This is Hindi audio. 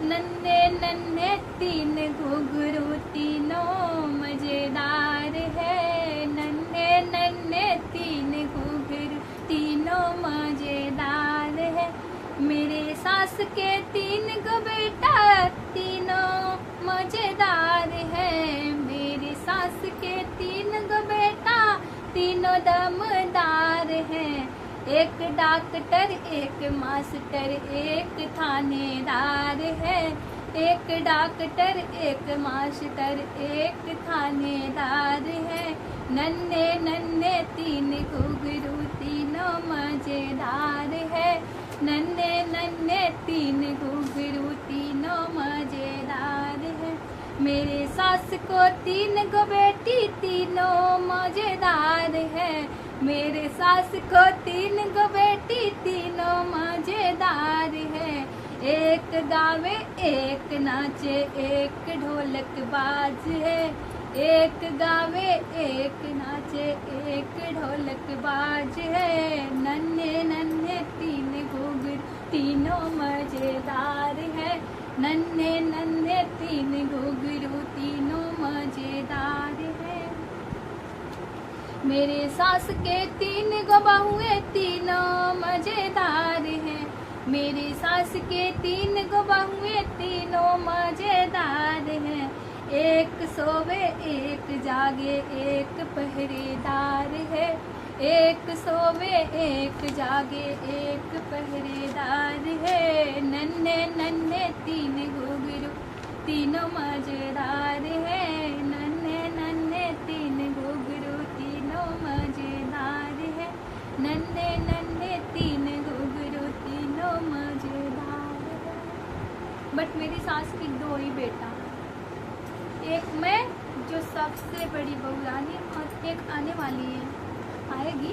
नन्हे नन्हे तीन घुंघरू तीनों मजेदार है। नन्हे नन्हे तीन घुंघरू तीनों मजेदार है। मेरे सास के तीन गो बेटा तीनों मजेदार है। मेरे सास के तीन गो बेटा तीनों दमदार है। एक डॉक्टर एक मास्टर एक थानेदार है। एक डॉक्टर एक मास्टर एक थानेदार है। नन्हे नन्हे तीन घुंघरू तीनों मजेदार है। नन्हे नन्हे तीन घुंघरू तीनों मजेदार है। मेरे सास को तीन गो बेटी तीनों मजेदार है। मेरे सास को तीन गो बेटी तीनों मजेदार है। एक गावे एक नाचे एक ढोलक बाज है। एक गावे एक नाचे एक ढोलक बाज है। नन्हे नन्हे तीन घुंघरू तीनों मजेदार है। नन्हे नन्हे तीन घुंघरू तीनों मजेदार है। मेरे सास के तीन गो बहुए तीनों मजेदार है। मेरी सास के तीन गो बहुए तीनों मजेदार है। एक सोवे एक जागे एक पहरेदार है। एक सोवे एक जागे एक पहरेदार है। नन्हे नन्हे तीन घुंघरू तीनों मजेदार है। नन्हे नन्हे तीन घुंघरू तीनों मजेदार है। नन्हे नन्हे तीन घुंघरू तीनों मजेदार है। बट मेरी सास की दो ही बेटा, एक मैं जो सबसे बड़ी बहू रानी और एक आने वाली है, आएगी